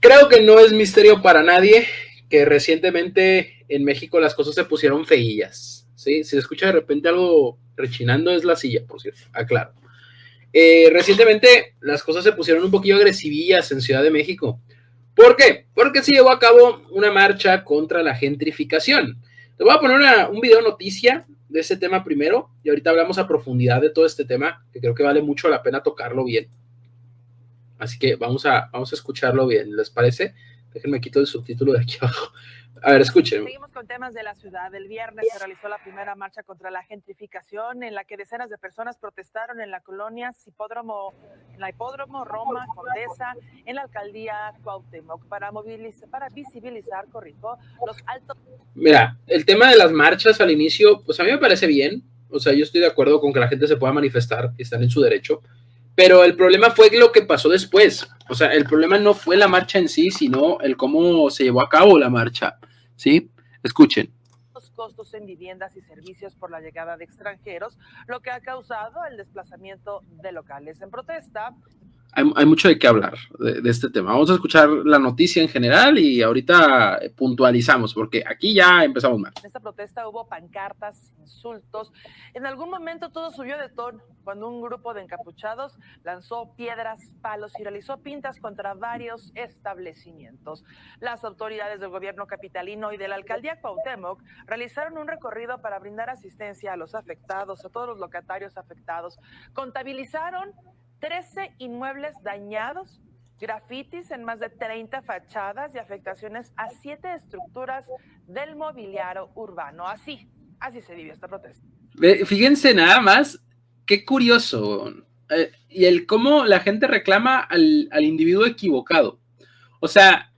Creo que no es misterio para nadie que recientemente en México las cosas se pusieron feillas, ¿sí? Si se escucha de repente algo rechinando es la silla, por cierto, aclaro. Recientemente las cosas se pusieron un poquillo agresivillas en Ciudad de México. ¿Por qué? Porque se llevó a cabo una marcha contra la gentrificación. Te voy a poner un video noticia de ese tema primero y ahorita hablamos a profundidad de todo este tema, que creo que vale mucho la pena tocarlo bien. Así que vamos a escucharlo bien, ¿les parece? Déjenme quito el subtítulo de aquí abajo. A ver, escuchen. Seguimos con temas de la ciudad. El viernes se realizó la primera marcha contra la gentrificación, en la que decenas de personas protestaron en la colonia Hipódromo, en la Hipódromo, Roma, Condesa, en la alcaldía Cuauhtémoc, para visibilizar, los altos. Mira, el tema de las marchas al inicio, pues a mí me parece bien. O sea, yo estoy de acuerdo con que la gente se pueda manifestar, que están en su derecho. Pero el problema fue lo que pasó después. O sea, el problema no fue la marcha en sí, sino el cómo se llevó a cabo la marcha. ¿Sí? Escuchen. Los costos en viviendas y servicios por la llegada de extranjeros, lo que ha causado el desplazamiento de locales. En protesta, hay mucho de qué hablar de este tema. Vamos a escuchar la noticia en general y ahorita puntualizamos, porque aquí ya empezamos mal. En esta protesta hubo pancartas, insultos. En algún momento todo subió de tono cuando un grupo de encapuchados lanzó piedras, palos y realizó pintas contra varios establecimientos. Las autoridades del gobierno capitalino y de la alcaldía Cuauhtémoc realizaron un recorrido para brindar asistencia a los afectados, a todos los locatarios afectados. Contabilizaron 13 inmuebles dañados, grafitis en más de 30 fachadas y afectaciones a 7 estructuras del mobiliario urbano. Así se vivió esta protesta. Fíjense nada más, qué curioso. Y el cómo la gente reclama al individuo equivocado. O sea,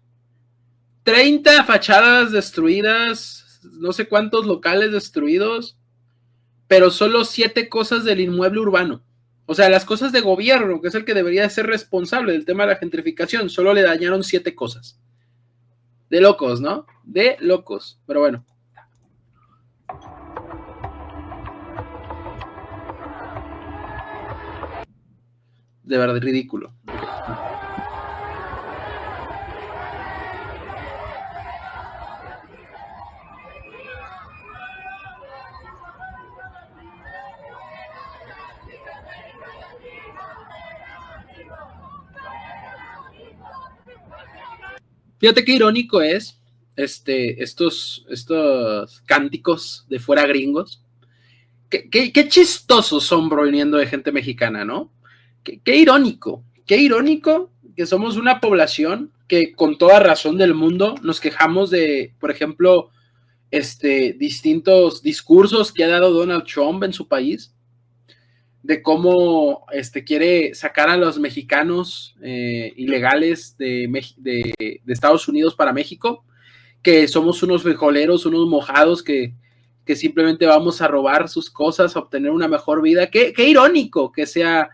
30 fachadas destruidas, no sé cuántos locales destruidos, pero solo 7 cosas del inmueble urbano. O sea, las cosas de gobierno, que es el que debería ser responsable del tema de la gentrificación, solo le dañaron 7 cosas. De locos, ¿no? De locos. Pero bueno. De verdad, ridículo. Fíjate qué irónico es estos cánticos de fuera gringos. Qué chistosos son proveniendo de gente mexicana, ¿no? Qué irónico que somos una población que con toda razón del mundo nos quejamos de, por ejemplo, distintos discursos que ha dado Donald Trump en su país, de cómo quiere sacar a los mexicanos ilegales de Estados Unidos para México, que somos unos frijoleros, unos mojados que simplemente vamos a robar sus cosas, a obtener una mejor vida. Qué irónico que sea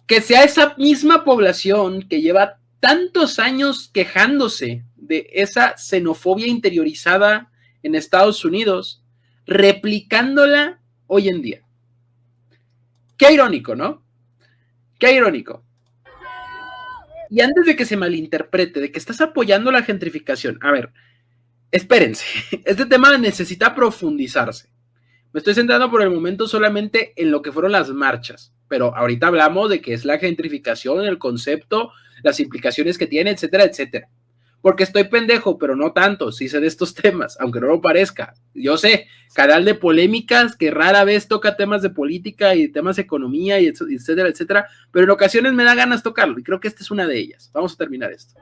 esa misma población que lleva tantos años quejándose de esa xenofobia interiorizada en Estados Unidos, replicándola hoy en día. Qué irónico, ¿no? Qué irónico. Y antes de que se malinterprete, de que estás apoyando la gentrificación, a ver, espérense, este tema necesita profundizarse. Me estoy centrando por el momento solamente en lo que fueron las marchas, pero ahorita hablamos de qué es la gentrificación, el concepto, las implicaciones que tiene, etcétera, etcétera. Porque estoy pendejo, pero no tanto, sí sé de estos temas, aunque no lo parezca. Yo sé, canal de polémicas que rara vez toca temas de política y temas de economía, y etcétera, etcétera, pero en ocasiones me da ganas tocarlo, y creo que esta es una de ellas. Vamos a terminar esto.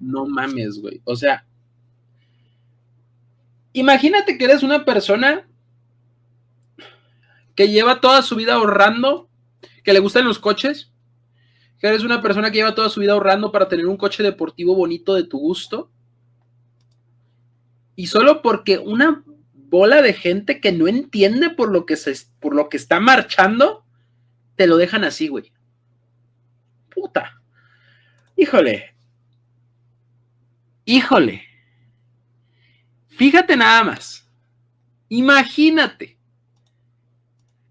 No mames, güey. O sea, imagínate que eres una persona que lleva toda su vida ahorrando, que le gustan los coches, que eres una persona que lleva toda su vida ahorrando para tener un coche deportivo bonito de tu gusto, y solo porque una bola de gente que no entiende por lo que está marchando, te lo dejan así, güey. Puta. Híjole. Fíjate nada más. Imagínate.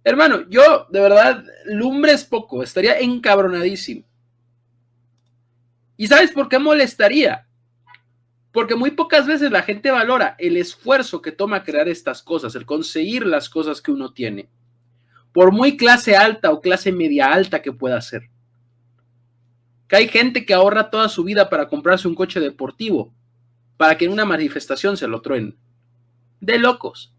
Hermano, yo, de verdad, lumbre es poco. Estaría encabronadísimo. ¿Y sabes por qué molestaría? Porque muy pocas veces la gente valora el esfuerzo que toma crear estas cosas, el conseguir las cosas que uno tiene, por muy clase alta o clase media alta que pueda ser. Que hay gente que ahorra toda su vida para comprarse un coche deportivo, para que en una manifestación se lo truenen. De locos.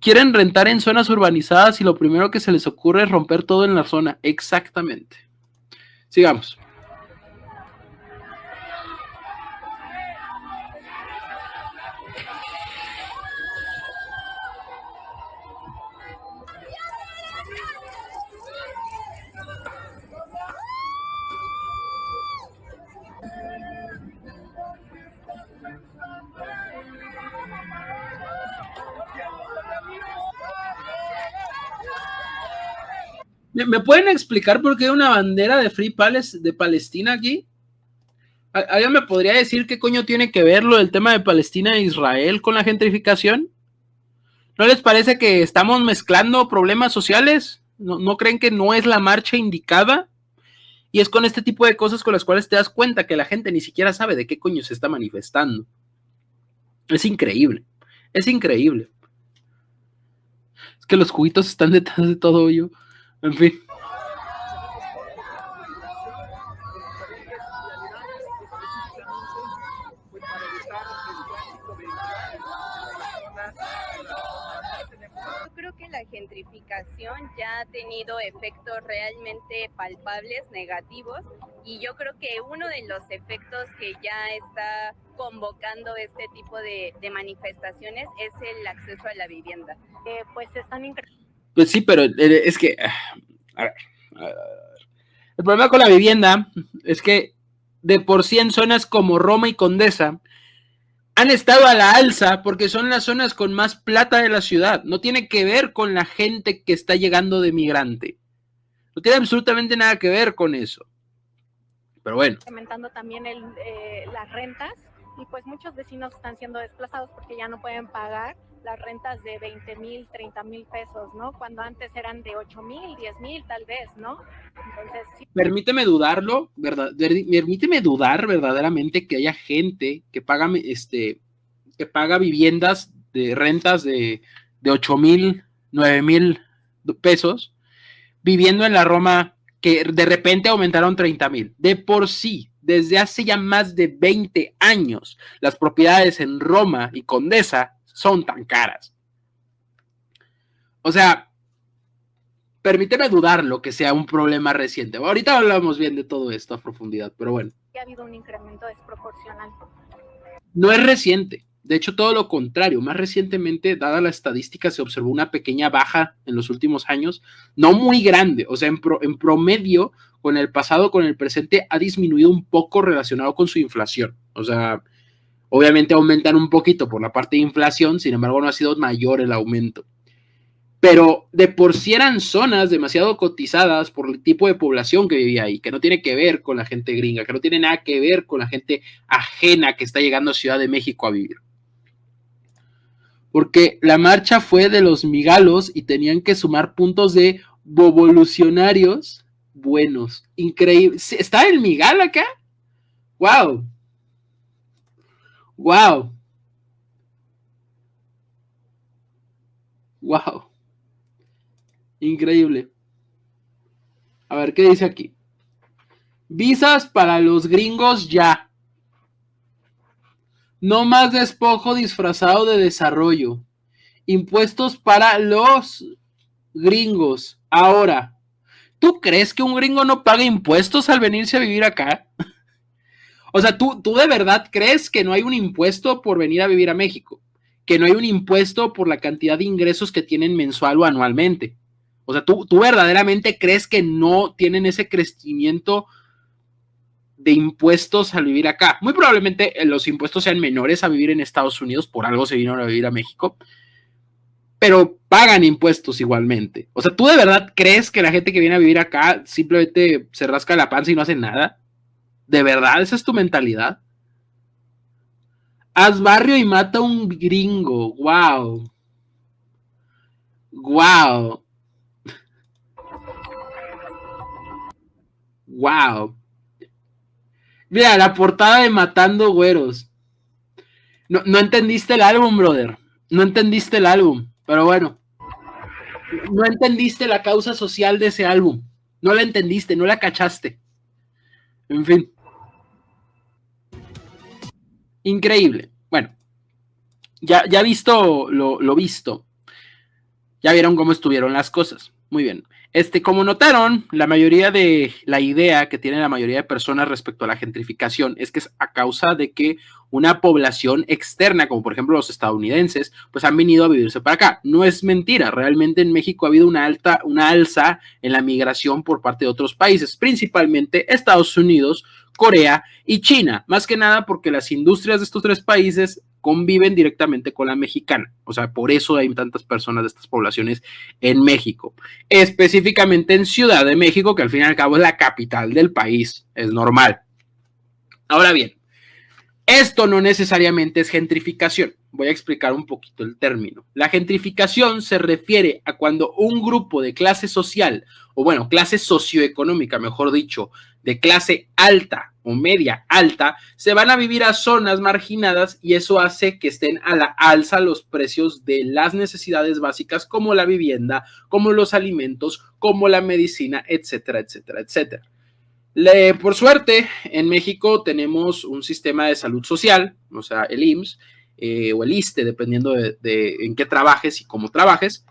Quieren rentar en zonas urbanizadas y lo primero que se les ocurre es romper todo en la zona. Exactamente. Sigamos. ¿Me pueden explicar por qué hay una bandera de Free Palace de Palestina aquí? ¿Alguien me podría decir qué coño tiene que ver lo del tema de Palestina e Israel con la gentrificación? ¿No les parece que estamos mezclando problemas sociales? ¿No creen que no es la marcha indicada? Y es con este tipo de cosas con las cuales te das cuenta que la gente ni siquiera sabe de qué coño se está manifestando. Es increíble. Es que los juguitos están detrás de todo ello. En fin. Yo creo que la gentrificación ya ha tenido efectos realmente palpables, negativos, y yo creo que uno de los efectos que ya está convocando este tipo de manifestaciones es el acceso a la vivienda. Pues sí, pero es que... A ver. El problema con la vivienda es que de por sí en zonas como Roma y Condesa han estado a la alza porque son las zonas con más plata de la ciudad. No tiene que ver con la gente que está llegando de migrante. No tiene absolutamente nada que ver con eso. Pero bueno. Aumentando también las rentas, y pues muchos vecinos están siendo desplazados porque ya no pueden pagar las rentas de 20,000, 30,000 pesos, ¿no? Cuando antes eran de 8,000, 10,000 tal vez, ¿no? Entonces, sí. Permíteme dudarlo, ¿verdad? Permíteme dudar verdaderamente que haya gente que paga viviendas de rentas de 8,000, 9,000 pesos, viviendo en la Roma que de repente aumentaron 30,000. De por sí, desde hace ya más de 20 años, las propiedades en Roma y Condesa son tan caras. O sea, permíteme dudar lo que sea un problema reciente. Ahorita hablamos bien de todo esto a profundidad, pero bueno. Ha habido un incremento desproporcional. No es reciente. De hecho, todo lo contrario. Más recientemente, dada la estadística, se observó una pequeña baja en los últimos años, no muy grande. O sea, en promedio, con el pasado, con el presente, ha disminuido un poco relacionado con su inflación. O sea, obviamente aumentan un poquito por la parte de inflación, sin embargo, no ha sido mayor el aumento. Pero de por sí eran zonas demasiado cotizadas por el tipo de población que vivía ahí, que no tiene que ver con la gente gringa, que no tiene nada que ver con la gente ajena que está llegando a Ciudad de México a vivir. Porque la marcha fue de los migalos y tenían que sumar puntos de bovolucionarios buenos. Increíble. ¿Está el migal acá? ¡Wow! ¡Wow! ¡Wow! Increíble. A ver, ¿qué dice aquí? Visas para los gringos ya. No más despojo disfrazado de desarrollo. Impuestos para los gringos. Ahora, ¿tú crees que un gringo no paga impuestos al venirse a vivir acá? O sea, ¿tú de verdad crees que no hay un impuesto por venir a vivir a México? Que no hay un impuesto por la cantidad de ingresos que tienen mensual o anualmente. O sea, ¿tú verdaderamente crees que no tienen ese crecimiento de impuestos al vivir acá. Muy probablemente los impuestos sean menores a vivir en Estados Unidos, por algo se vinieron a vivir a México, pero pagan impuestos igualmente. O sea, ¿tú de verdad crees que la gente que viene a vivir acá simplemente se rasca la panza y no hace nada? ¿De verdad esa es tu mentalidad? Haz barrio y mata a un gringo. Wow. Wow. Wow. Mira, la portada de Matando Güeros. No entendiste el álbum, brother. No entendiste el álbum. Pero bueno. No entendiste la causa social de ese álbum. No la entendiste, no la cachaste. En fin. Increíble. Bueno. Ya visto lo visto. Ya vieron cómo estuvieron las cosas. Muy bien. Como notaron, la mayoría de la idea que tiene la mayoría de personas respecto a la gentrificación es que es a causa de que una población externa, como por ejemplo los estadounidenses, pues han venido a vivirse para acá. No es mentira, realmente en México ha habido una alza en la migración por parte de otros países, principalmente Estados Unidos, Corea y China, más que nada porque las industrias de estos tres países conviven directamente con la mexicana, o sea, por eso hay tantas personas de estas poblaciones en México, específicamente en Ciudad de México, que al fin y al cabo es la capital del país, es normal. Ahora bien, esto no necesariamente es gentrificación. Voy a explicar un poquito el término. La gentrificación se refiere a cuando un grupo de clase social, o bueno, clase socioeconómica, mejor dicho, de clase alta o media alta, se van a vivir a zonas marginadas y eso hace que estén a la alza los precios de las necesidades básicas como la vivienda, como los alimentos, como la medicina, etcétera, etcétera, etcétera. Por suerte, en México tenemos un sistema de salud social, o sea, el IMSS o el ISSSTE, dependiendo de en qué trabajes y cómo trabajes.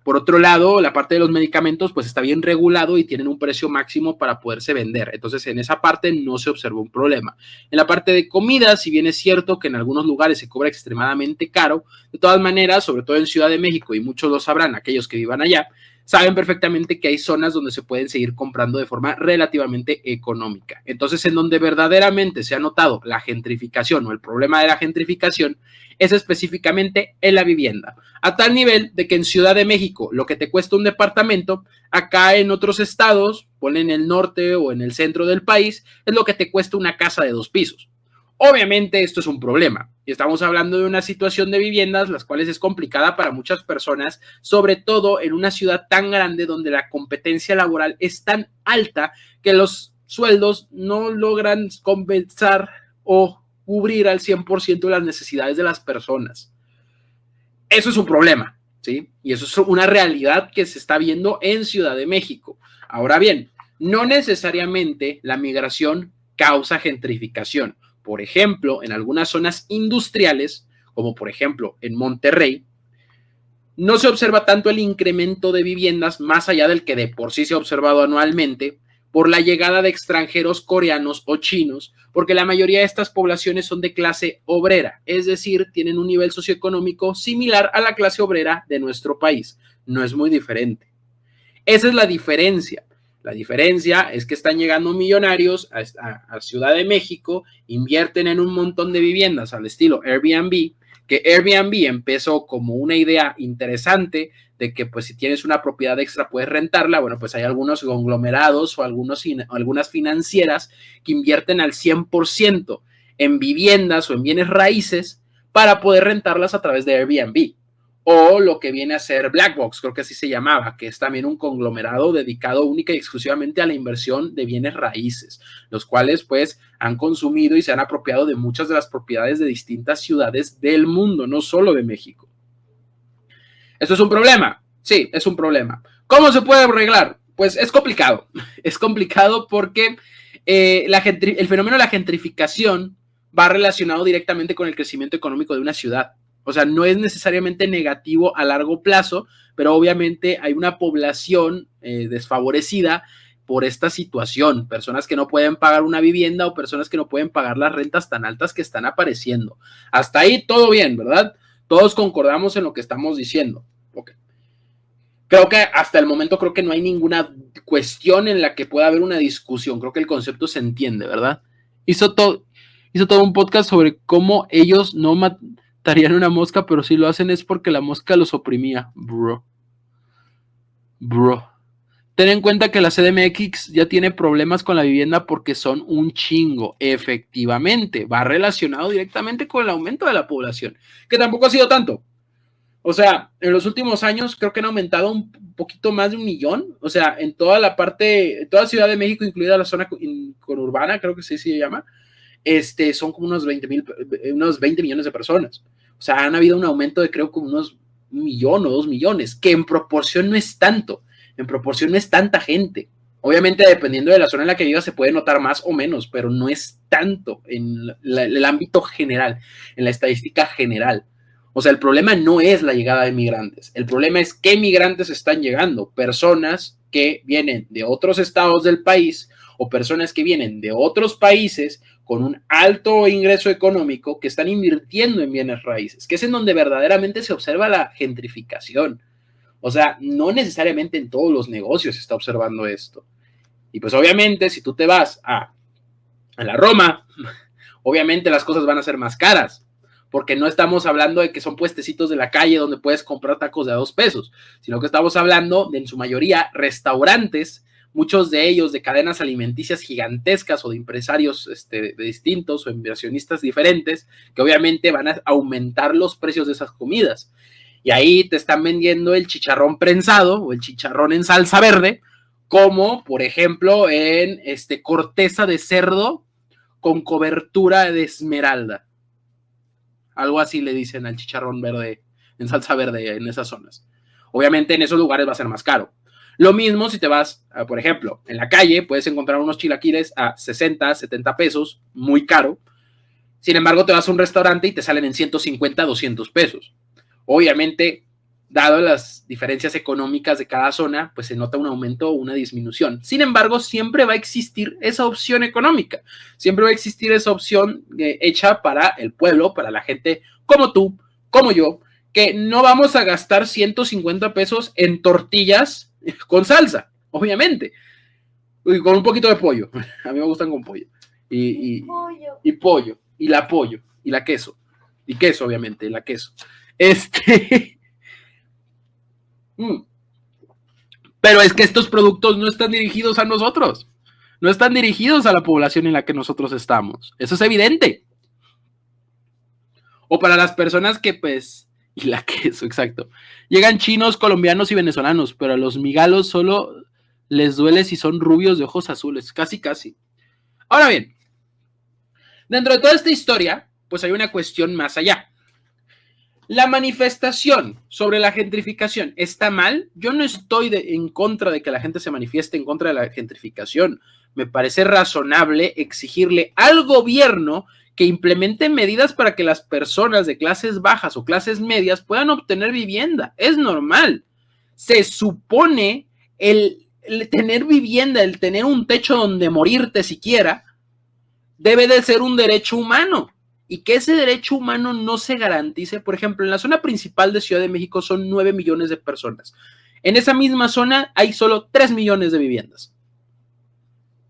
Por otro lado, la parte de los medicamentos pues está bien regulado y tienen un precio máximo para poderse vender. Entonces, en esa parte no se observa un problema. En la parte de comida, si bien es cierto que en algunos lugares se cobra extremadamente caro, de todas maneras, sobre todo en Ciudad de México, y muchos lo sabrán, aquellos que vivan allá, saben perfectamente que hay zonas donde se pueden seguir comprando de forma relativamente económica. Entonces, en donde verdaderamente se ha notado la gentrificación o el problema de la gentrificación es específicamente en la vivienda, a tal nivel de que en Ciudad de México lo que te cuesta un departamento, acá en otros estados, ponle en el norte o en el centro del país, es lo que te cuesta una casa de 2 pisos. Obviamente esto es un problema y estamos hablando de una situación de viviendas las cuales es complicada para muchas personas, sobre todo en una ciudad tan grande donde la competencia laboral es tan alta que los sueldos no logran compensar o cubrir al 100% las necesidades de las personas. Eso es un problema, ¿sí? Y eso es una realidad que se está viendo en Ciudad de México. Ahora bien, no necesariamente la migración causa gentrificación. Por ejemplo, en algunas zonas industriales, como por ejemplo en Monterrey, no se observa tanto el incremento de viviendas más allá del que de por sí se ha observado anualmente por la llegada de extranjeros coreanos o chinos, porque la mayoría de estas poblaciones son de clase obrera, es decir, tienen un nivel socioeconómico similar a la clase obrera de nuestro país. No es muy diferente. Esa es la diferencia. La diferencia es que están llegando millonarios a Ciudad de México, invierten en un montón de viviendas al estilo Airbnb, que Airbnb empezó como una idea interesante de que pues si tienes una propiedad extra puedes rentarla. Bueno, pues hay algunos conglomerados o algunas financieras que invierten al 100% en viviendas o en bienes raíces para poder rentarlas a través de Airbnb. O lo que viene a ser Blackbox, creo que así se llamaba, que es también un conglomerado dedicado única y exclusivamente a la inversión de bienes raíces, los cuales pues han consumido y se han apropiado de muchas de las propiedades de distintas ciudades del mundo, no solo de México. ¿Esto es un problema? Sí, es un problema. ¿Cómo se puede arreglar? Pues es complicado. Es complicado porque el fenómeno de la gentrificación va relacionado directamente con el crecimiento económico de una ciudad. O sea, no es necesariamente negativo a largo plazo, pero obviamente hay una población desfavorecida por esta situación. Personas que no pueden pagar una vivienda o personas que no pueden pagar las rentas tan altas que están apareciendo. Hasta ahí todo bien, ¿verdad? Todos concordamos en lo que estamos diciendo. Okay. Creo que hasta el momento creo que no hay ninguna cuestión en la que pueda haber una discusión. Creo que el concepto se entiende, ¿verdad? Hizo todo un podcast sobre cómo ellos no matarían una mosca, pero si lo hacen es porque la mosca los oprimía. Bro. Ten en cuenta que la CDMX ya tiene problemas con la vivienda porque son un chingo. Efectivamente, va relacionado directamente con el aumento de la población, que tampoco ha sido tanto. O sea, en los últimos años creo que han aumentado un poquito más de 1 millón. O sea, en toda la parte, toda Ciudad de México, incluida la zona conurbana, creo que sí se llama, son como unos 20 millones de personas. O sea, han habido un aumento de creo como unos 1 millón o 2 millones, que en proporción no es tanto. En proporción no es tanta gente. Obviamente, dependiendo de la zona en la que vivas, se puede notar más o menos, pero no es tanto en el ámbito general, en la estadística general. O sea, el problema no es la llegada de migrantes. El problema es qué migrantes están llegando. Personas que vienen de otros estados del país o personas que vienen de otros países con un alto ingreso económico que están invirtiendo en bienes raíces, que es en donde verdaderamente se observa la gentrificación. O sea, no necesariamente en todos los negocios se está observando esto. Y pues obviamente si tú te vas a la Roma, obviamente las cosas van a ser más caras, porque no estamos hablando de que son puestecitos de la calle donde puedes comprar tacos de a 2 pesos, sino que estamos hablando de en su mayoría restaurantes, muchos de ellos de cadenas alimenticias gigantescas o de empresarios de distintos o inversionistas diferentes, que obviamente van a aumentar los precios de esas comidas. Y ahí te están vendiendo el chicharrón prensado o el chicharrón en salsa verde, como por ejemplo en corteza de cerdo con cobertura de esmeralda. Algo así le dicen al chicharrón verde en salsa verde en esas zonas. Obviamente en esos lugares va a ser más caro. Lo mismo si te vas, por ejemplo, en la calle puedes encontrar unos chilaquiles a 60, 70 pesos, muy caro. Sin embargo, te vas a un restaurante y te salen en 150, 200 pesos. Obviamente, dado las diferencias económicas de cada zona, pues se nota un aumento o una disminución. Sin embargo, siempre va a existir esa opción económica. Siempre va a existir esa opción hecha para el pueblo, para la gente como tú, como yo, que no vamos a gastar 150 pesos en tortillas con salsa, obviamente. Y con un poquito de pollo. A mí me gustan con pollo. Y pollo. Y la pollo. Y la queso. Y queso, obviamente, la queso. Pero es que estos productos no están dirigidos a nosotros, no están dirigidos a la población en la que nosotros estamos, eso es evidente. O para las personas que pues, y la queso, exacto, llegan chinos, colombianos y venezolanos, pero a los migalos solo les duele si son rubios de ojos azules, casi. Ahora bien, dentro de toda esta historia, pues hay una cuestión más allá. La manifestación sobre la gentrificación está mal. Yo no estoy en contra de que la gente se manifieste en contra de la gentrificación. Me parece razonable exigirle al gobierno que implemente medidas para que las personas de clases bajas o clases medias puedan obtener vivienda. Es normal. Se supone el tener vivienda, el tener un techo donde morirte siquiera, debe de ser un derecho humano. Y que ese derecho humano no se garantice. Por ejemplo, en la zona principal de Ciudad de México son 9 millones de personas. En esa misma zona hay solo 3 millones de viviendas.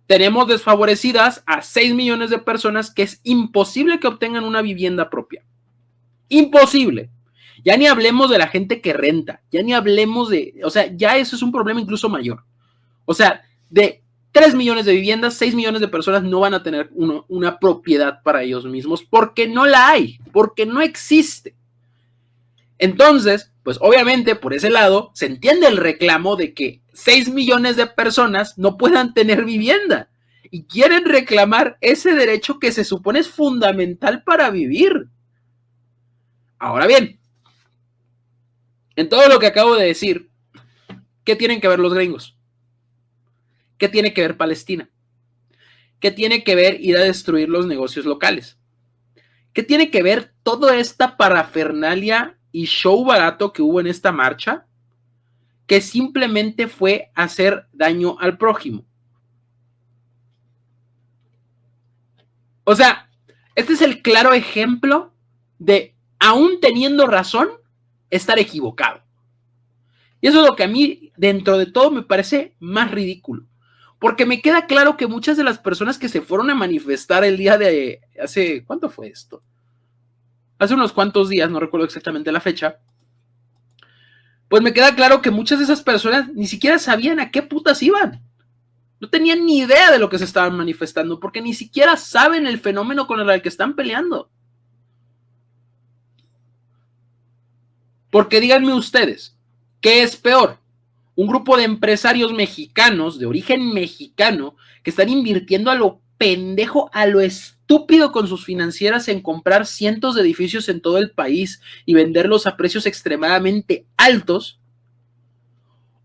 Tenemos desfavorecidas a 6 millones de personas que es imposible que obtengan una vivienda propia. Imposible. Ya ni hablemos de la gente que renta. Ya ni hablemos de... O sea, ya eso es un problema incluso mayor. O sea, de 3 millones de viviendas, 6 millones de personas no van a tener una propiedad para ellos mismos porque no la hay, porque no existe. Entonces, pues obviamente por ese lado se entiende el reclamo de que 6 millones de personas no puedan tener vivienda y quieren reclamar ese derecho que se supone es fundamental para vivir. Ahora bien, en todo lo que acabo de decir, ¿qué tienen que ver los gringos? ¿Qué tiene que ver Palestina? ¿Qué tiene que ver ir a destruir los negocios locales? ¿Qué tiene que ver toda esta parafernalia y show barato que hubo en esta marcha? Que simplemente fue hacer daño al prójimo. O sea, este es el claro ejemplo de, aún teniendo razón, estar equivocado. Y eso es lo que a mí, dentro de todo, me parece más ridículo. Porque me queda claro que muchas de las personas que se fueron a manifestar el día de hace, ¿cuánto fue esto? Hace unos cuantos días, no recuerdo exactamente la fecha. Pues me queda claro que muchas de esas personas ni siquiera sabían a qué putas iban. No tenían ni idea de lo que se estaban manifestando, porque ni siquiera saben el fenómeno con el que están peleando. Porque díganme ustedes, ¿qué es peor? Un grupo de empresarios mexicanos, de origen mexicano, que están invirtiendo a lo pendejo, a lo estúpido con sus financieras en comprar cientos de edificios en todo el país y venderlos a precios extremadamente altos,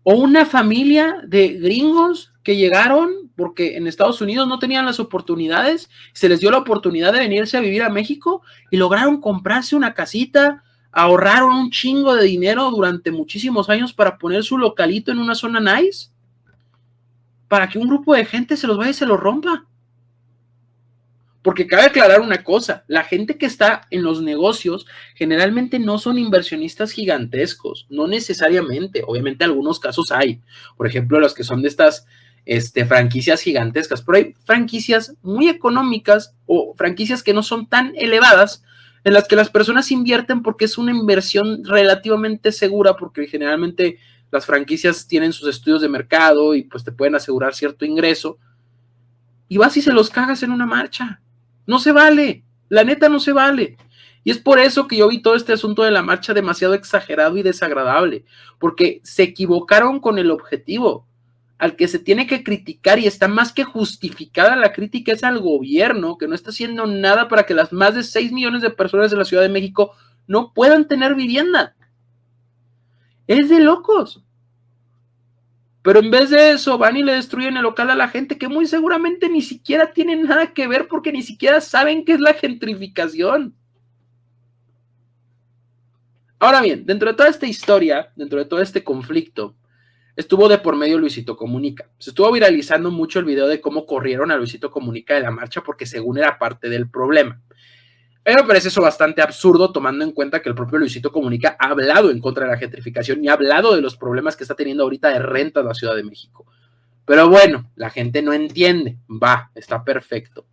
o una familia de gringos que llegaron porque en Estados Unidos no tenían las oportunidades, se les dio la oportunidad de venirse a vivir a México y lograron comprarse una casita, ahorraron un chingo de dinero durante muchísimos años para poner su localito en una zona nice, para que un grupo de gente se los vaya y se los rompa. Porque cabe aclarar una cosa, la gente que está en los negocios generalmente no son inversionistas gigantescos, no necesariamente, obviamente algunos casos hay, por ejemplo los que son de estas franquicias gigantescas, pero hay franquicias muy económicas o franquicias que no son tan elevadas en las que las personas invierten porque es una inversión relativamente segura, porque generalmente las franquicias tienen sus estudios de mercado y pues te pueden asegurar cierto ingreso, y vas y se los cagas en una marcha. No se vale, la neta no se vale. Y es por eso que yo vi todo este asunto de la marcha demasiado exagerado y desagradable, porque se equivocaron con el objetivo. Al que se tiene que criticar, y está más que justificada la crítica, es al gobierno, que no está haciendo nada para que las más de 6 millones de personas de la Ciudad de México no puedan tener vivienda. Es de locos. Pero en vez de eso van y le destruyen el local a la gente que muy seguramente ni siquiera tienen nada que ver, porque ni siquiera saben qué es la gentrificación. Ahora bien, dentro de toda esta historia, dentro de todo este conflicto, estuvo de por medio Luisito Comunica. Se estuvo viralizando mucho el video de cómo corrieron a Luisito Comunica de la marcha porque según era parte del problema. Me parece eso bastante absurdo, tomando en cuenta que el propio Luisito Comunica ha hablado en contra de la gentrificación y ha hablado de los problemas que está teniendo ahorita de renta en la Ciudad de México. Pero bueno, la gente no entiende. Va, está perfecto.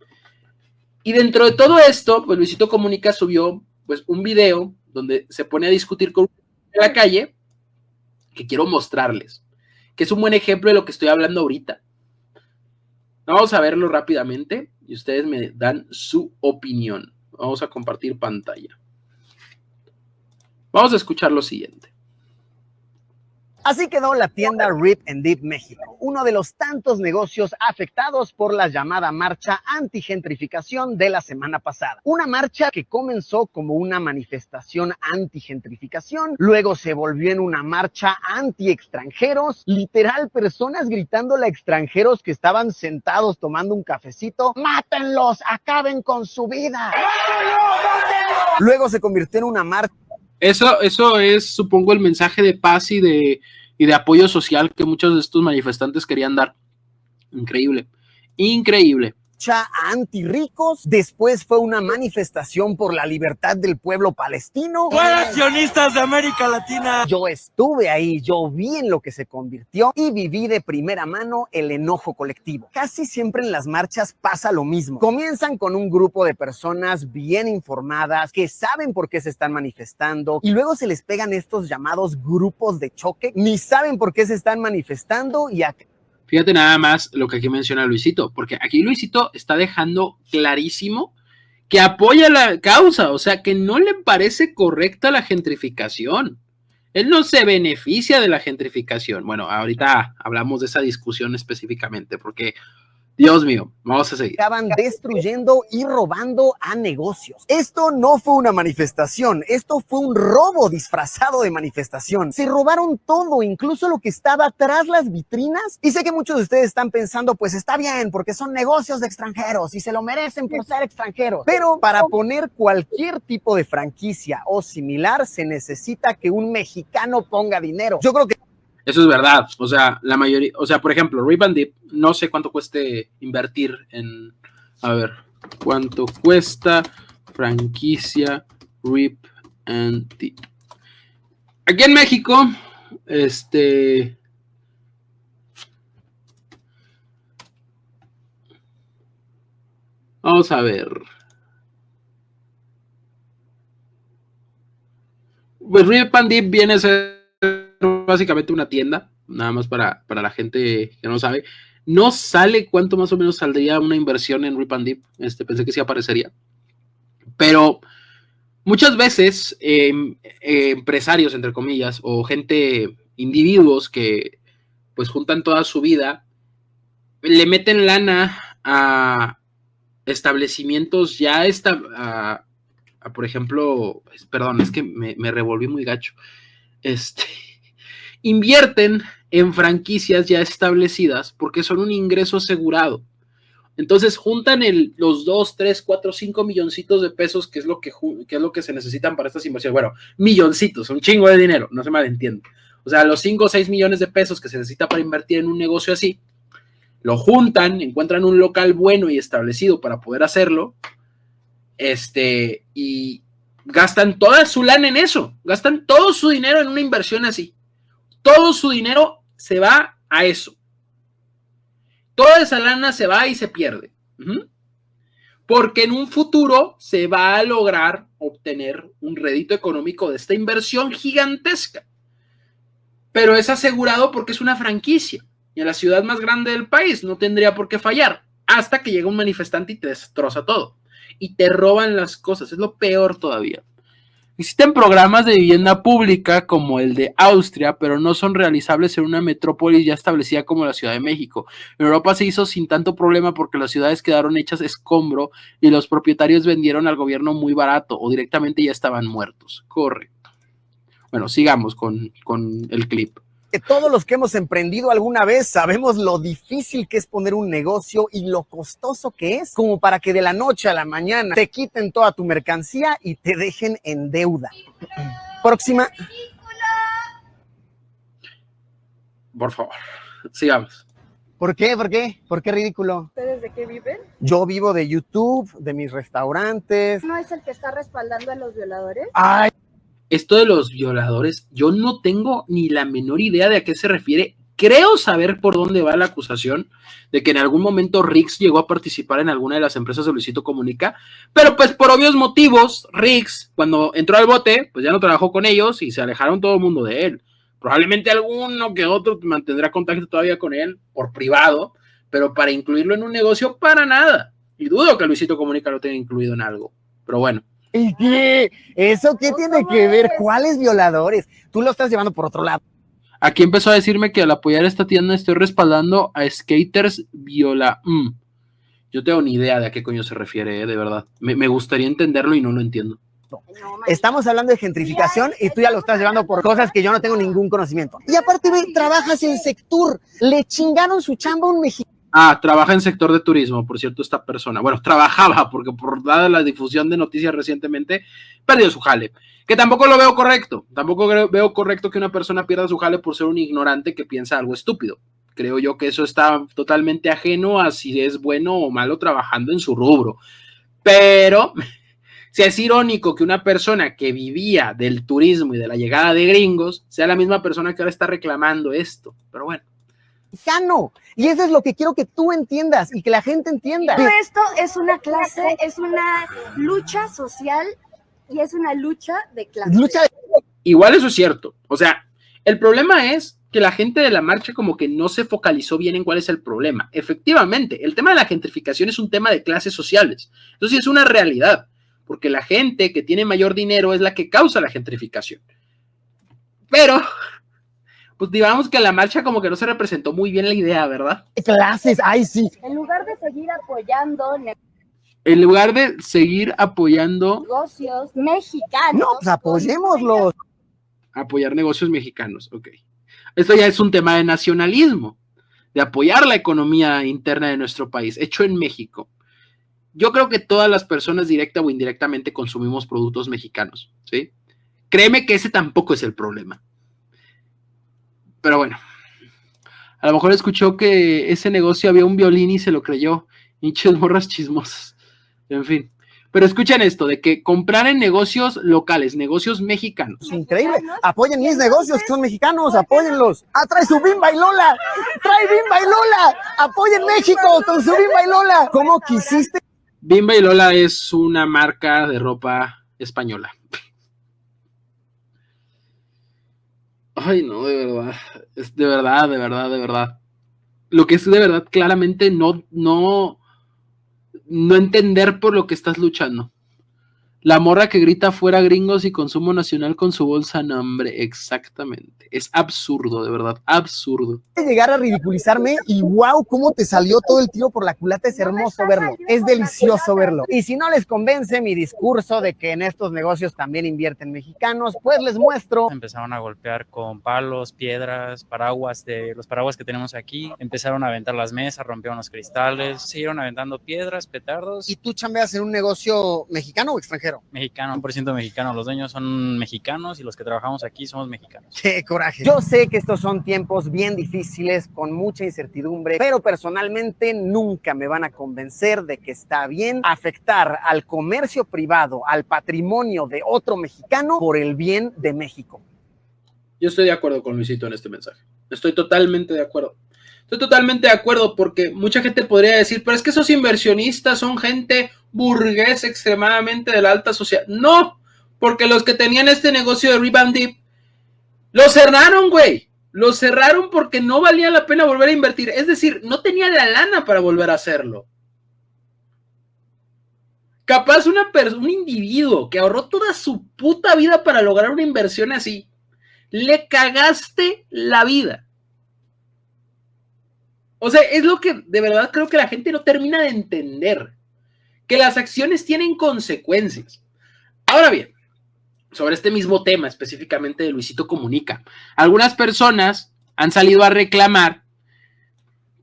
Y dentro de todo esto, pues Luisito Comunica subió pues un video donde se pone a discutir con en la calle, que quiero mostrarles, que es un buen ejemplo de lo que estoy hablando ahorita. Vamos a verlo rápidamente y ustedes me dan su opinión. Vamos a compartir pantalla. Vamos a escuchar lo siguiente. Así quedó la tienda Rip and Dip México, uno de los tantos negocios afectados por la llamada marcha antigentrificación de la semana pasada. Una marcha que comenzó como una manifestación antigentrificación, luego se volvió en una marcha anti-extranjeros, literal personas gritándole a extranjeros que estaban sentados tomando un cafecito: ¡mátenlos! ¡Acaben con su vida! Luego se convirtió en una marcha. Eso es, supongo, el mensaje de paz y de apoyo social que muchos de estos manifestantes querían dar. Increíble, increíble. Antirricos, después fue una manifestación por la libertad del pueblo palestino. ¡Buenas sionistas de América Latina! Yo estuve ahí, yo vi en lo que se convirtió y viví de primera mano el enojo colectivo. Casi siempre en las marchas pasa lo mismo. Comienzan con un grupo de personas bien informadas que saben por qué se están manifestando y luego se les pegan estos llamados grupos de choque, ni saben por qué se están manifestando y Fíjate nada más lo que aquí menciona Luisito, porque aquí Luisito está dejando clarísimo que apoya la causa, o sea, que no le parece correcta la gentrificación. Él no se beneficia de la gentrificación. Bueno, ahorita hablamos de esa discusión específicamente, porque Dios mío, vamos a seguir. Estaban destruyendo y robando a negocios. Esto no fue una manifestación, esto fue un robo disfrazado de manifestación. Se robaron todo, incluso lo que estaba tras las vitrinas. Y sé que muchos de ustedes están pensando, pues está bien, porque son negocios de extranjeros y se lo merecen por ser extranjeros. Pero para poner cualquier tipo de franquicia o similar, se necesita que un mexicano ponga dinero. Yo creo que eso es verdad, o sea, la mayoría, o sea, por ejemplo, Rip and Dip, no sé cuánto cueste invertir en, a ver, cuánto cuesta franquicia Rip and Dip. Aquí en México, Vamos a ver. Pues Rip and Dip viene a ser básicamente una tienda, nada más para la gente que no sabe. No sale cuánto más o menos saldría una inversión en Rip and Dip. Pensé que sí aparecería. Pero muchas veces empresarios, entre comillas, o individuos que pues juntan toda su vida, le meten lana a establecimientos ya por ejemplo, perdón, es que me revolví muy gacho. Invierten en franquicias ya establecidas porque son un ingreso asegurado. Entonces juntan los 2, 3, 4, 5 milloncitos de pesos, que es lo que se necesitan para estas inversiones. Bueno, milloncitos, un chingo de dinero, no se malentiende. O sea, los 5 o 6 millones de pesos que se necesita para invertir en un negocio así, lo juntan, encuentran un local bueno y establecido para poder hacerlo, y gastan toda su lana en eso, gastan todo su dinero en una inversión así. Todo su dinero se va a eso. Toda esa lana se va y se pierde. Porque en un futuro se va a lograr obtener un rédito económico de esta inversión gigantesca. Pero es asegurado porque es una franquicia. Y en la ciudad más grande del país no tendría por qué fallar. Hasta que llega un manifestante y te destroza todo. Y te roban las cosas. Es lo peor todavía. Existen programas de vivienda pública como el de Austria, pero no son realizables en una metrópoli ya establecida como la Ciudad de México. En Europa se hizo sin tanto problema porque las ciudades quedaron hechas escombro y los propietarios vendieron al gobierno muy barato o directamente ya estaban muertos. Correcto. Bueno, sigamos con el clip. Que todos los que hemos emprendido alguna vez sabemos lo difícil que es poner un negocio y lo costoso que es, como para que de la noche a la mañana te quiten toda tu mercancía y te dejen en deuda. Próxima. Por favor, sigamos. ¿Por qué? ¿Por qué? ¿Por qué ridículo? ¿Ustedes de qué viven? Yo vivo de YouTube, de mis restaurantes. ¿No es el que está respaldando a los violadores? Ay. Esto de los violadores, yo no tengo ni la menor idea de a qué se refiere. Creo saber por dónde va la acusación de que en algún momento Riggs llegó a participar en alguna de las empresas de Luisito Comunica, pero pues por obvios motivos, Riggs, cuando entró al bote, pues ya no trabajó con ellos y se alejaron todo el mundo de él. Probablemente alguno que otro mantendrá contacto todavía con él por privado, pero para incluirlo en un negocio, para nada. Y dudo que Luisito Comunica lo tenga incluido en algo, pero bueno. ¿Y qué? ¿Eso qué tiene que ver? ¿Cuáles violadores? Tú lo estás llevando por otro lado. Aquí empezó a decirme que al apoyar esta tienda estoy respaldando a skaters viola. Yo tengo ni idea de a qué coño se refiere, de verdad. Me gustaría entenderlo y no lo entiendo. Estamos hablando de gentrificación y tú ya lo estás llevando por cosas que yo no tengo ningún conocimiento. Y aparte, güey, trabajas en sector. Le chingaron su chamba a un mexicano. Trabaja en sector de turismo, por cierto, esta persona. Bueno, trabajaba, porque por dada la difusión de noticias recientemente, perdió su jale. Que tampoco lo veo correcto. Tampoco veo correcto que una persona pierda su jale por ser un ignorante que piensa algo estúpido. Creo yo que eso está totalmente ajeno a si es bueno o malo trabajando en su rubro. Pero si es irónico que una persona que vivía del turismo y de la llegada de gringos sea la misma persona que ahora está reclamando esto. Pero bueno. Y eso es lo que quiero que tú entiendas y que la gente entienda. Todo esto es una clase, es una lucha social y es una lucha de clase. Igual eso es cierto. O sea, el problema es que la gente de la marcha como que no se focalizó bien en cuál es el problema. Efectivamente, el tema de la gentrificación es un tema de clases sociales. Entonces es una realidad, porque la gente que tiene mayor dinero es la que causa la gentrificación. Pero pues digamos que la marcha como que no se representó muy bien la idea, ¿verdad? Clases, ay sí. En lugar de seguir apoyando negocios mexicanos. No, pues apoyémoslos. Apoyar negocios mexicanos, ok. Esto ya es un tema de nacionalismo, de apoyar la economía interna de nuestro país, hecho en México. Yo creo que todas las personas directa o indirectamente consumimos productos mexicanos, ¿sí? Créeme que ese tampoco es el problema. Pero bueno, a lo mejor escuchó que ese negocio había un violín y se lo creyó. Hinches morras chismosas. En fin. Pero escuchen esto, de que comprar en negocios locales, negocios mexicanos. Es increíble. Apoyen mis negocios que son mexicanos, apóyenlos. Ah, trae su Bimba y Lola. Trae Bimba y Lola. Apoyen México con su Bimba y Lola. ¿Cómo quisiste? Bimba y Lola es una marca de ropa española. Ay, no, de verdad. Es de verdad, de verdad, de verdad. Lo que es de verdad claramente no entender por lo que estás luchando. La morra que grita fuera gringos y consumo nacional con su bolsa, no, hombre, exactamente. Es absurdo, de verdad, absurdo. Llegar a ridiculizarme y wow, cómo te salió todo el tiro por la culata, es hermoso verlo, es delicioso verlo. Y si no les convence mi discurso de que en estos negocios también invierten mexicanos, pues les muestro. Empezaron a golpear con palos, piedras, paraguas, de los paraguas que tenemos aquí, empezaron a aventar las mesas, rompieron los cristales, siguieron aventando piedras, petardos. ¿Y tú chambeas en un negocio mexicano o extranjero? Mexicano, 100% mexicano, los dueños son mexicanos y los que trabajamos aquí somos mexicanos. ¡Qué coraje! Yo sé que estos son tiempos bien difíciles, con mucha incertidumbre, pero personalmente nunca me van a convencer de que está bien afectar al comercio privado, al patrimonio de otro mexicano por el bien de México. Yo estoy de acuerdo con Luisito en este mensaje. Estoy totalmente de acuerdo. Estoy totalmente de acuerdo porque mucha gente podría decir, pero es que esos inversionistas son gente burguesa extremadamente de la alta sociedad. No, porque los que tenían este negocio de Rip and Dip lo cerraron, güey. Lo cerraron porque no valía la pena volver a invertir. Es decir, no tenían la lana para volver a hacerlo. Capaz un individuo que ahorró toda su puta vida para lograr una inversión así, le cagaste la vida. O sea, es lo que de verdad creo que la gente no termina de entender. Que las acciones tienen consecuencias. Ahora bien, sobre este mismo tema específicamente de Luisito Comunica, algunas personas han salido a reclamar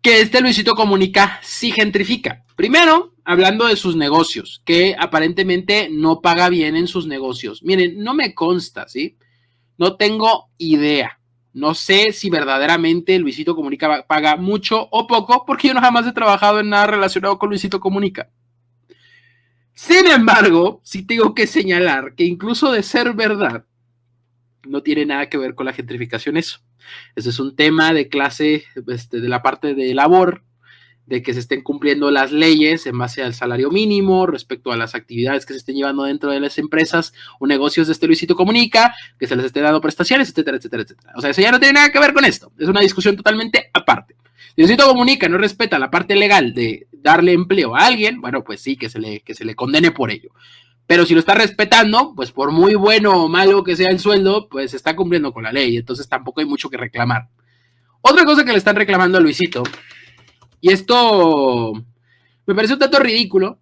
que este Luisito Comunica sí gentrifica. Primero, hablando de sus negocios, que aparentemente no paga bien en sus negocios. Miren, no me consta, ¿sí? No tengo idea. No sé si verdaderamente Luisito Comunica paga mucho o poco, porque yo no jamás he trabajado en nada relacionado con Luisito Comunica. Sin embargo, sí tengo que señalar que incluso de ser verdad, no tiene nada que ver con la gentrificación eso. Ese es un tema de clase, de la parte de labor, de que se estén cumpliendo las leyes en base al salario mínimo, respecto a las actividades que se estén llevando dentro de las empresas o negocios de este Luisito Comunica, que se les esté dando prestaciones, etcétera, etcétera, etcétera. O sea, eso ya no tiene nada que ver con esto. Es una discusión totalmente aparte. Si Luisito Comunica no respeta la parte legal de darle empleo a alguien, bueno, pues sí, que se le condene por ello. Pero si lo está respetando, pues por muy bueno o malo que sea el sueldo, pues está cumpliendo con la ley. Entonces tampoco hay mucho que reclamar. Otra cosa que le están reclamando a Luisito, y esto me parece un tanto ridículo,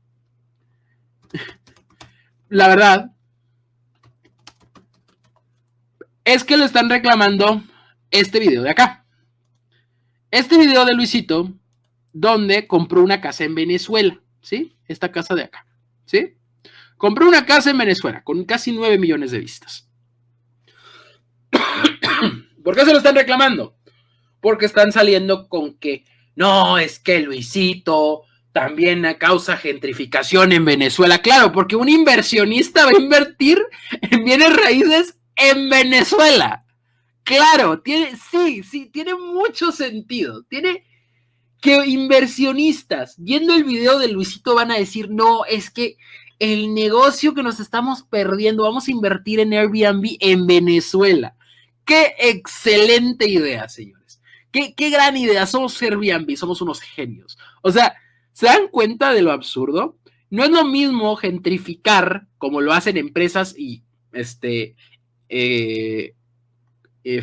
la verdad, es que le están reclamando este video de acá. Este video de Luisito, donde compró una casa en Venezuela, ¿sí? Esta casa de acá, ¿sí? Compró una casa en Venezuela con casi 9 millones de vistas. ¿Por qué se lo están reclamando? Porque están saliendo con que no, es que Luisito también causa gentrificación en Venezuela. Claro, porque un inversionista va a invertir en bienes raíces en Venezuela. Claro, tiene mucho sentido. Tiene que inversionistas viendo el video de Luisito van a decir, no, es que el negocio que nos estamos perdiendo, vamos a invertir en Airbnb en Venezuela. ¡Qué excelente idea, señores! ¡Qué gran idea! Somos Airbnb, somos unos genios. O sea, ¿se dan cuenta de lo absurdo? No es lo mismo gentrificar, como lo hacen empresas y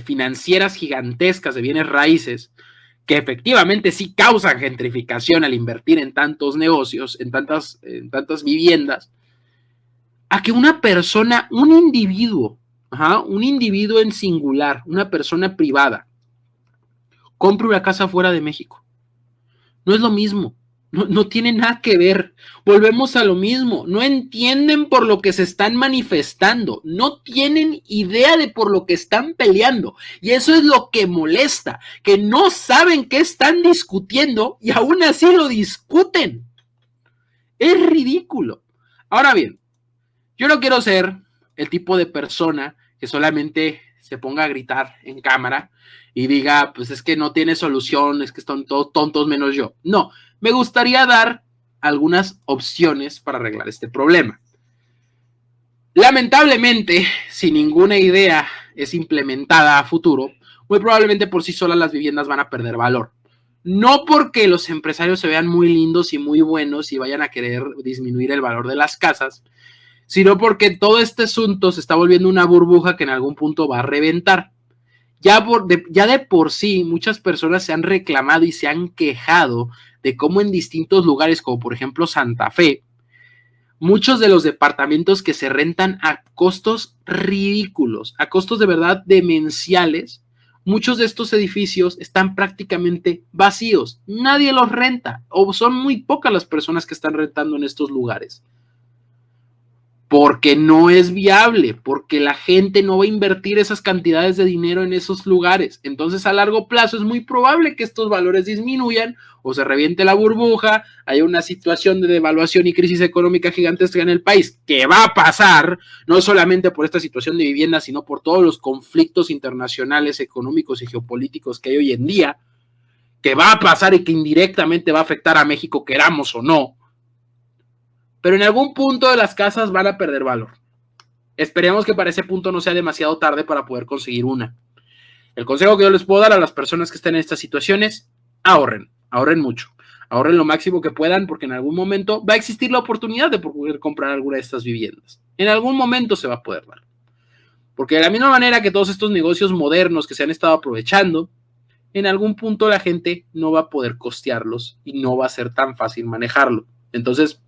financieras gigantescas de bienes raíces, que efectivamente sí causan gentrificación al invertir en tantos negocios, en tantas viviendas, a que una persona, un individuo en singular, una persona privada, compre una casa fuera de México. No es lo mismo. No tiene nada que ver. Volvemos a lo mismo. No entienden por lo que se están manifestando. No tienen idea de por lo que están peleando. Y eso es lo que molesta. Que no saben qué están discutiendo y aún así lo discuten. Es ridículo. Ahora bien, yo no quiero ser el tipo de persona que solamente se ponga a gritar en cámara y diga, pues es que no tiene solución, es que están todos tontos menos yo. No, me gustaría dar algunas opciones para arreglar este problema. Lamentablemente, si ninguna idea es implementada a futuro, muy probablemente por sí solas las viviendas van a perder valor. No porque los empresarios se vean muy lindos y muy buenos y vayan a querer disminuir el valor de las casas, sino porque todo este asunto se está volviendo una burbuja que en algún punto va a reventar. Ya de por sí, muchas personas se han reclamado y se han quejado de cómo en distintos lugares, como por ejemplo Santa Fe, muchos de los departamentos que se rentan a costos ridículos, a costos de verdad demenciales, muchos de estos edificios están prácticamente vacíos. Nadie los renta, o son muy pocas las personas que están rentando en estos lugares. Porque no es viable, porque la gente no va a invertir esas cantidades de dinero en esos lugares. Entonces, a largo plazo es muy probable que estos valores disminuyan o se reviente la burbuja, hay una situación de devaluación y crisis económica gigantesca en el país, que va a pasar, no solamente por esta situación de vivienda, sino por todos los conflictos internacionales, económicos y geopolíticos que hay hoy en día, que va a pasar y que indirectamente va a afectar a México, queramos o no. Pero en algún punto de las casas van a perder valor. Esperemos que para ese punto no sea demasiado tarde para poder conseguir una. El consejo que yo les puedo dar a las personas que estén en estas situaciones, ahorren mucho. Ahorren lo máximo que puedan porque en algún momento va a existir la oportunidad de poder comprar alguna de estas viviendas. En algún momento se va a poder dar. Porque de la misma manera que todos estos negocios modernos que se han estado aprovechando, en algún punto la gente no va a poder costearlos y no va a ser tan fácil manejarlo. Entonces,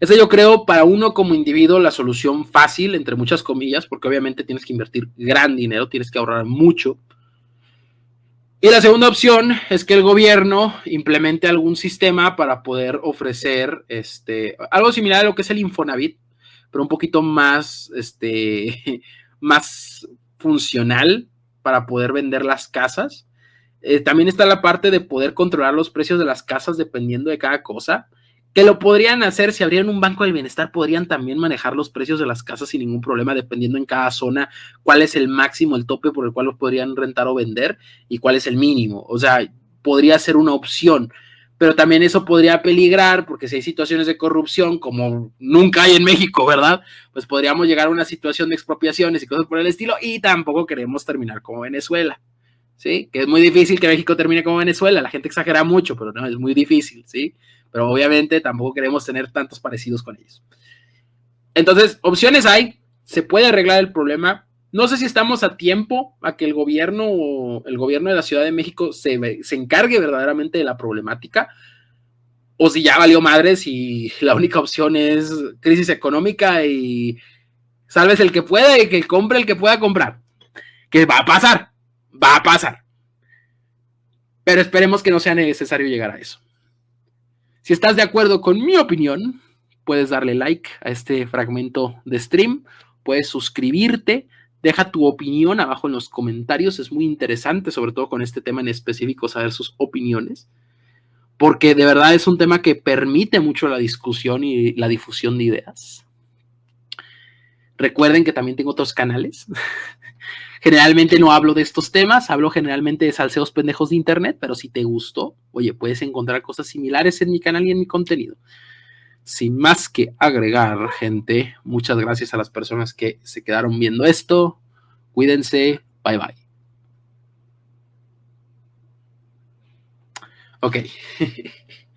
esa yo creo para uno como individuo la solución fácil, entre muchas comillas, porque obviamente tienes que invertir gran dinero, tienes que ahorrar mucho. Y la segunda opción es que el gobierno implemente algún sistema para poder ofrecer algo similar a lo que es el Infonavit, pero un poquito más, más funcional para poder vender las casas. También está la parte de poder controlar los precios de las casas dependiendo de cada cosa, que lo podrían hacer si abrieran un banco del bienestar, podrían también manejar los precios de las casas sin ningún problema, dependiendo en cada zona cuál es el máximo, el tope por el cual los podrían rentar o vender y cuál es el mínimo. O sea, podría ser una opción, pero también eso podría peligrar porque si hay situaciones de corrupción, como nunca hay en México, ¿verdad? Pues podríamos llegar a una situación de expropiaciones y cosas por el estilo y tampoco queremos terminar como Venezuela, ¿sí? Que es muy difícil que México termine como Venezuela, la gente exagera mucho, pero no, es muy difícil, ¿sí? Pero obviamente tampoco queremos tener tantos parecidos con ellos. Entonces, opciones hay, se puede arreglar el problema. No sé si estamos a tiempo a que el gobierno de la Ciudad de México se encargue verdaderamente de la problemática, o si ya valió madres y la única opción es crisis económica y salves el que pueda y que compre el que pueda comprar. Que va a pasar. Pero esperemos que no sea necesario llegar a eso. Si estás de acuerdo con mi opinión, puedes darle like a este fragmento de stream, puedes suscribirte, deja tu opinión abajo en los comentarios, es muy interesante, sobre todo con este tema en específico, saber sus opiniones, porque de verdad es un tema que permite mucho la discusión y la difusión de ideas. Recuerden que también tengo otros canales. Generalmente no hablo de estos temas, hablo generalmente de salseos pendejos de internet, pero si te gustó, oye, puedes encontrar cosas similares en mi canal y en mi contenido. Sin más que agregar, gente, muchas gracias a las personas que se quedaron viendo esto. Cuídense, bye bye. Ok.